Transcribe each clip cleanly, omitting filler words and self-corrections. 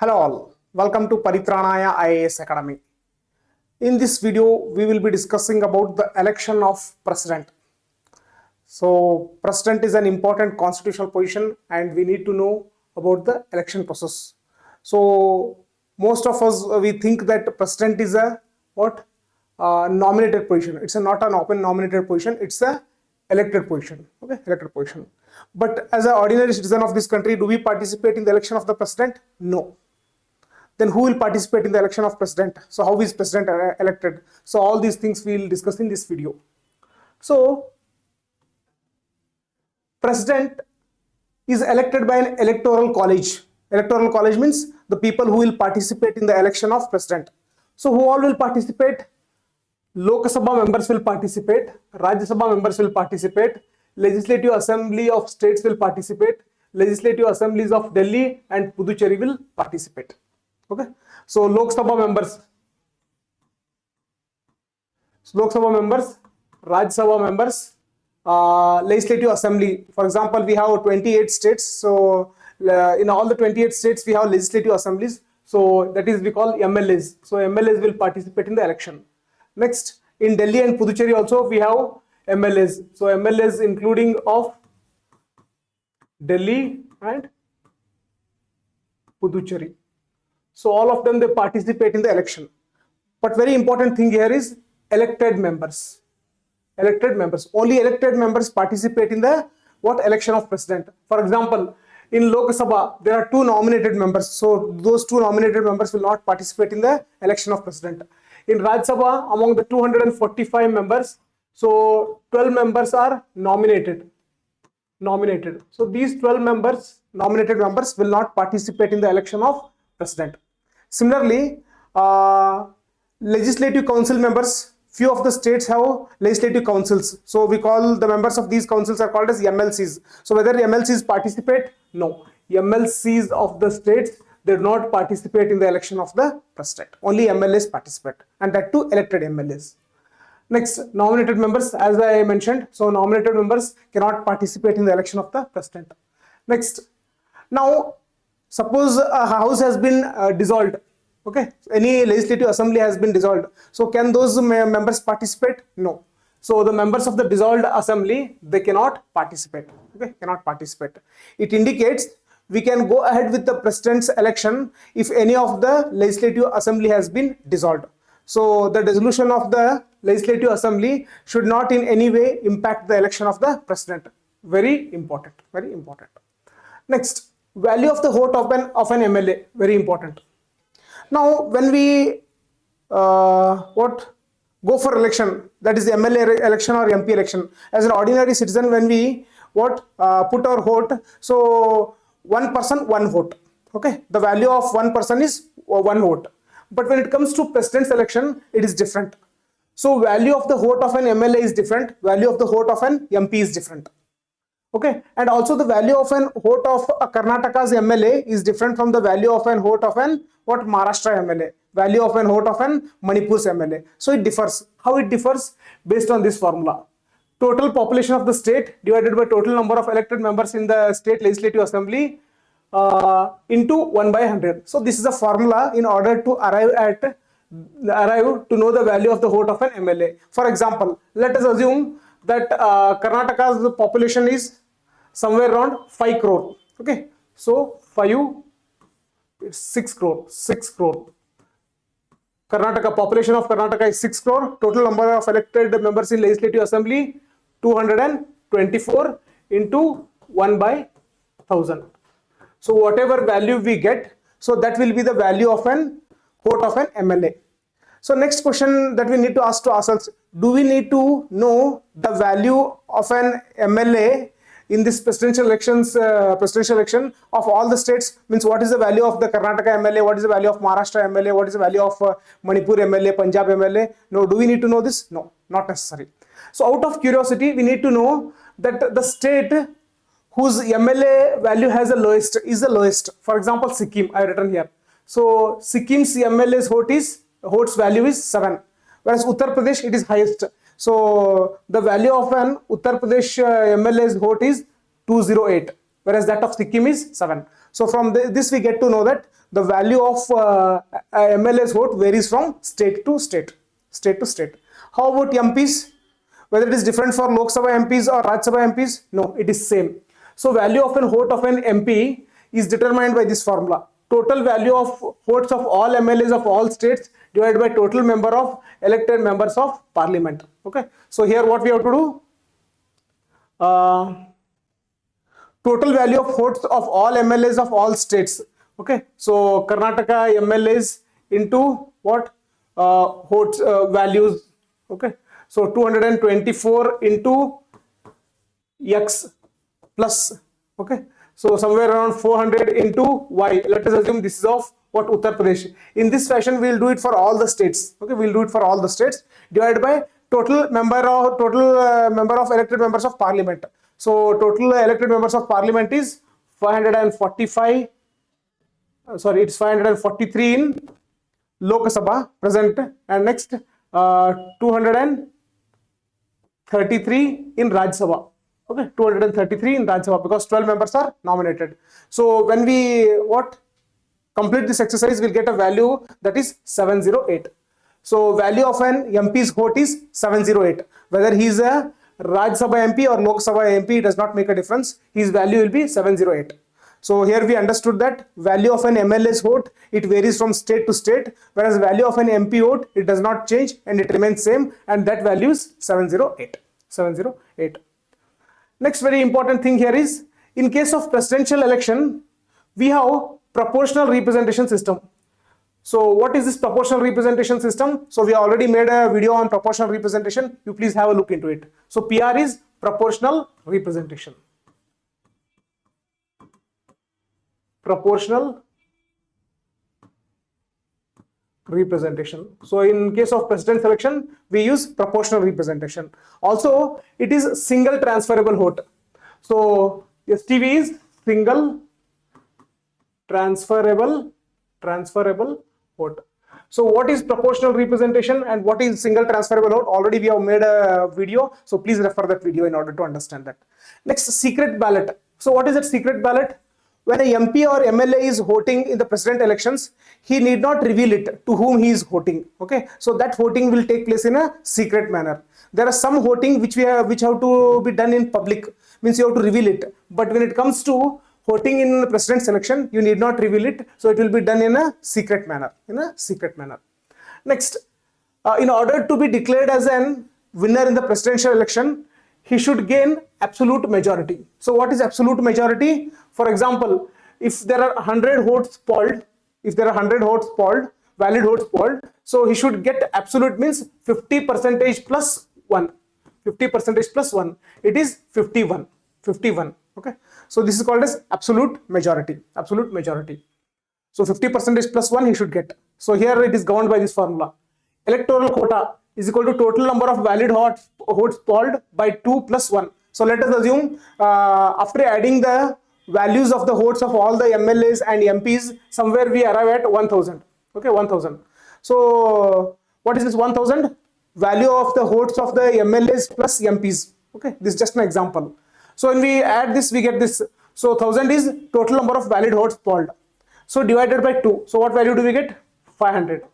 Hello all, welcome to Paritranaya IAS Academy. In this video, we will be discussing about the election of president. So, president is an important constitutional position and we need to know about the election process. So, most of us, we think that president is a nominated position. It's not an open nominated position, it's a elected position. Okay, elected position. But as an ordinary citizen of this country, do we participate in the election of the president? No. Then who will participate in the election of president? So how is president elected? So all these things we will discuss in this video. So president is elected by an electoral college. Electoral college means the people who will participate in the election of president. So who all will participate? Lok Sabha members will participate, Rajya Sabha members will participate, Legislative Assembly of States will participate, Legislative Assemblies of Delhi and Puducherry will participate. Okay, so Lok Sabha members, Rajya Sabha members, Legislative Assembly. For example, we have 28 states. So in all the 28 states, we have legislative assemblies. So that is we call MLAs. So MLAs will participate in the election. Next, in Delhi and Puducherry also we have MLAs. So MLAs including of Delhi and Puducherry. So all of them, they participate in the election. But very important thing here is elected members. Elected members. Only elected members participate in the election of president. For example, in Lok Sabha, there are two nominated members. So those two nominated members will not participate in the election of president. In Rajya Sabha, among the 245 members, so 12 members are nominated. So these 12 members, nominated members, will not participate in the election of president. Similarly, legislative council members, few of the states have legislative councils. So we call the members of these councils are called as MLCs. So whether MLCs participate? No. MLCs of the states, they do not participate in the election of the president. Only MLAs participate, and that too elected MLAs. Next, nominated members, as I mentioned, so nominated members cannot participate in the election of the president. Next, now suppose a house has been dissolved. Okay, any legislative assembly has been dissolved. So can those members participate? No. So the members of the dissolved assembly, they cannot participate. Okay, cannot participate. It indicates we can go ahead with the president's election if any of the legislative assembly has been dissolved. So the dissolution of the legislative assembly should not in any way impact the election of the president. Very important. Very important. Next, value of the vote of an MLA. Very important. Now, when we go for election, that is the MLA election or MP election, as an ordinary citizen, when we put our vote, so one person, one vote. Okay, the value of one person is one vote. But when it comes to president's election, it is different. So value of the vote of an MLA is different, value of the vote of an MP is different. Okay, and also the value of an vote of a Karnataka's MLA is different from the value of an vote of an Maharashtra MLA, value of an vote of an Manipur's MLA. So it differs. How it differs? Based on this formula. Total population of the state divided by total number of elected members in the state legislative assembly into 1/100. So this is a formula in order to arrive to know the value of the vote of an MLA. For example, let us assume that Karnataka's population is somewhere around 5 crore. Okay, so 6 crore. Karnataka, population of Karnataka is 6 crore. Total number of elected members in legislative assembly 224 into 1/1000. So whatever value we get, so that will be the value of an vote of an MLA. So next question that we need to ask to ourselves, do we need to know the value of an MLA in this presidential election of all the states? Means what is the value of the Karnataka MLA, what is the value of Maharashtra MLA, what is the value of Manipur MLA, Punjab MLA? No, do we need to know this? No, not necessary. So out of curiosity, we need to know that the state whose MLA value has the lowest is the lowest. For example, Sikkim, I have written here. So Sikkim's MLA's vote's value is 7, whereas Uttar Pradesh, it is highest. So the value of an Uttar Pradesh MLA's vote is 208, whereas that of Sikkim is 7. So from this we get to know that the value of MLA's vote varies from state to state. How about MPs? Whether it is different for Lok Sabha MPs or Rajya Sabha MPs? No, it is same. So value of an vote of an MP is determined by this formula. Total value of votes of all MLAs of all states divided by total number of elected members of parliament. Okay. So here what we have to do? Total value of votes of all MLAs of all states. Okay. So Karnataka MLAs into what? Votes values. Okay. So 224 into X plus. Okay. So somewhere around 400 into Y. Let us assume this is of what? Uttar Pradesh. In this fashion, we will do it for all the states. Okay, we will do it for all the states divided by total number of elected members of parliament. So total elected members of parliament is 545. Sorry, it's 543 in Lok Sabha present, and next 233 in Rajya Sabha. Okay, 233 in Rajya Sabha because 12 members are nominated. So when we complete this exercise, we'll get a value that is 708. So value of an MP's vote is 708. Whether he is a Rajya Sabha MP or Lok Sabha MP, it does not make a difference. His value will be 708. So here we understood that value of an MLA's vote, it varies from state to state, whereas value of an MP vote, it does not change and it remains same, and that value is 708. 708. Next very important thing here is, in case of presidential election, we have proportional representation system. So what is this proportional representation system? So we already made a video on proportional representation. You please have a look into it. So PR is proportional representation. Proportional representation. So in case of president selection, we use proportional representation. Also, it is single transferable vote. So STV is single transferable vote. So what is proportional representation and what is single transferable vote? Already we have made a video, so please refer that video in order to understand that. Next, secret ballot. So what is that secret ballot? When a MP or MLA is voting in the president elections, he need not reveal it to whom he is voting. Okay, so that voting will take place in a secret manner. There are some voting which have to be done in public, means you have to reveal it. But when it comes to voting in president selection, you need not reveal it, so it will be done in a secret manner. Next, in order to be declared as an winner in the presidential election, he should gain absolute majority. So what is absolute majority? For example, if there are 100 votes polled, valid votes polled, so he should get absolute means 50% plus 1. 50% plus 1. It is 51. Okay. So this is called as absolute majority. So 50% plus 1 he should get. So here it is governed by this formula. Electoral quota is equal to total number of valid votes polled by 2 plus 1. So let us assume after adding the values of the votes of all the MLAs and MPs, somewhere we arrive at 1000. Okay, 1000. So what is this 1000? Value of the votes of the MLAs plus MPs. Okay, this is just an example. So when we add this, we get this. So 1000 is total number of valid votes polled. So divided by 2. So what value do we get? 500.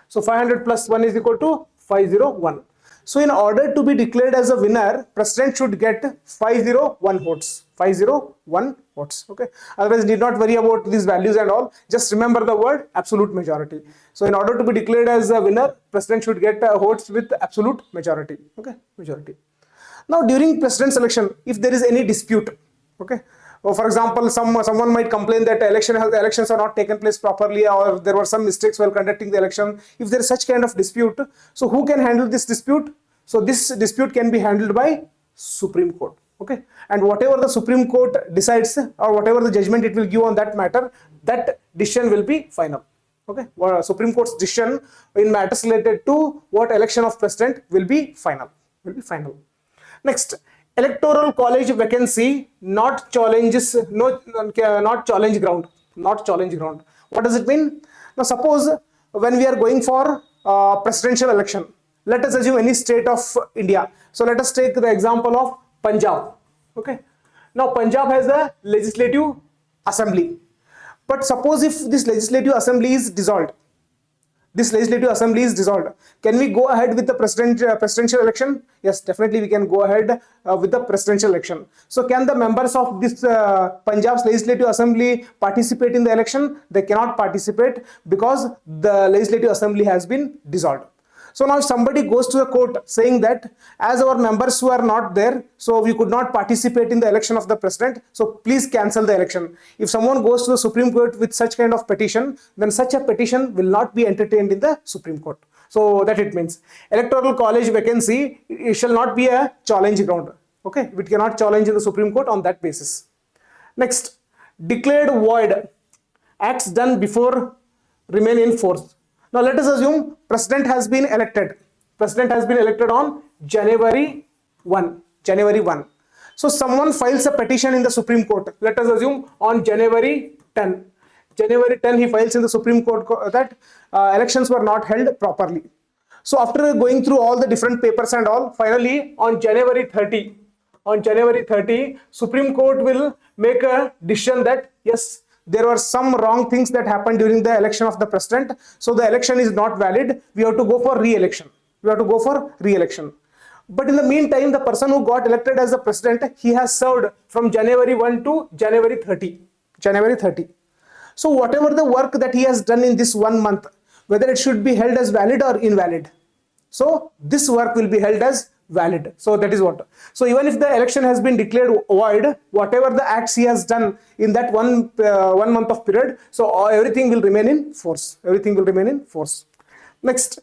So 500 plus 1 is equal to 501. So in order to be declared as a winner, president should get 501 votes. 501 votes. Okay. Otherwise, need not worry about these values and all. Just remember the word absolute majority. So in order to be declared as a winner, president should get votes with absolute majority. Okay, majority. Now during president selection, if there is any dispute, okay, or for example, someone might complain that elections are not taken place properly, or there were some mistakes while conducting the election. If there is such kind of dispute, so who can handle this dispute? So this dispute can be handled by Supreme Court. Okay, and whatever the Supreme Court decides or whatever the judgment it will give on that matter, that decision will be final. Okay, Supreme Court's decision in matters related to what election of president will be final. Next, electoral college vacancy not challenge ground. What does it mean? Now suppose when we are going for presidential election, let us assume any state of India. So let us take the example of Punjab. Okay. Now Punjab has a legislative assembly. But suppose if this legislative assembly is dissolved, can we go ahead with the presidential election? Yes, definitely we can go ahead with the presidential election. So can the members of this Punjab's legislative assembly participate in the election? They cannot participate because the legislative assembly has been dissolved. So now somebody goes to the court saying that as our members were not there, so we could not participate in the election of the president, so please cancel the election. If someone goes to the Supreme Court with such kind of petition, then such a petition will not be entertained in the Supreme Court. So that it means electoral college vacancy, it shall not be a challenge ground. Okay, we cannot challenge in the Supreme Court on that basis. Next, declared void acts done before remain in force. Now let us assume president has been elected. President has been elected on January 1. So someone files a petition in the Supreme Court. Let us assume on January 10. January 10 he files in the Supreme Court that elections were not held properly. So after going through all the different papers and all, finally on January 30, Supreme Court will make a decision that yes, there were some wrong things that happened during the election of the president. So the election is not valid. We have to go for re-election. But in the meantime, the person who got elected as the president, he has served from January 1 to January 30. So whatever the work that he has done in this 1 month, whether it should be held as valid or invalid. So this work will be held as valid. So that is what. So even if the election has been declared void, whatever the acts he has done in that 1 month of period, so everything will remain in force. Next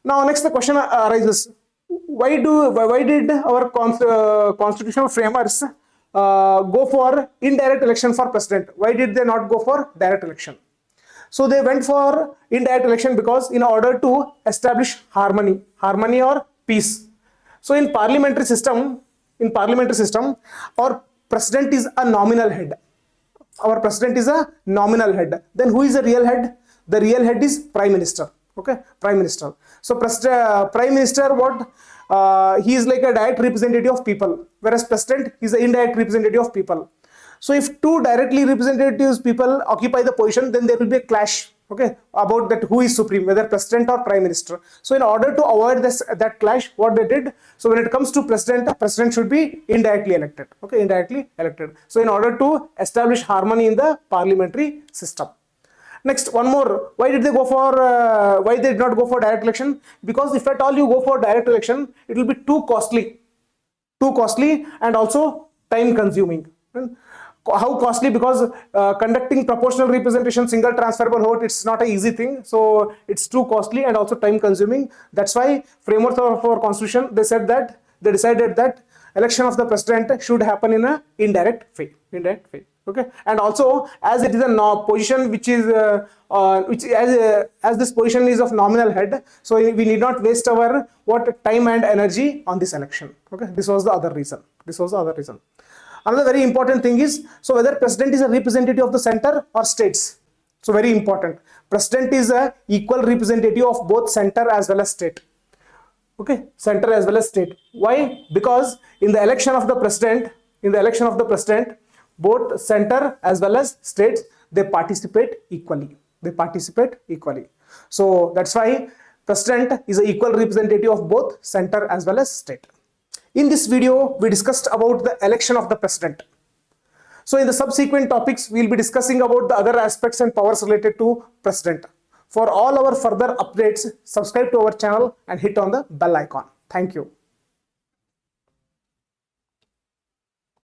the question arises: why did our constitutional framers go for indirect election for president? Why did they not go for direct election? So they went for indirect election because in order to establish harmony or peace. So in parliamentary system, our president is a nominal head. Then who is the real head? The real head is Prime Minister. Okay, Prime Minister. So Prime Minister, he is like a direct representative of people, whereas President is an indirect representative of people. So if two directly representatives people occupy the position, then there will be a clash. Okay, about that who is supreme, whether president or prime minister. So in order to avoid that clash, what they did, so when it comes to president should be indirectly elected. Okay, indirectly elected. So in order to establish harmony in the parliamentary system. Next, one more. Why did they not go for direct election? Because if at all you go for direct election, it will be too costly and also time consuming. How costly? Because conducting proportional representation, single transferable vote, it's not an easy thing. So it's too costly and also time consuming. That's why framers of our constitution, they decided that election of the president should happen in an indirect way. Okay, and also as it is a position which is as this position is of nominal head, so we need not waste our time and energy on this election. Okay, this was the other reason. Another very important thing is, so whether president is a representative of the center or states. So very important. President is a equal representative of both center as well as state. Okay, center as well as state. Why? Because in the election of the president, both center as well as states, they participate equally. So that's why president is an equal representative of both center as well as state. In this video, we discussed about the election of the president. So in the subsequent topics, we will be discussing about the other aspects and powers related to president. For all our further updates, subscribe to our channel and hit on the bell icon. Thank you.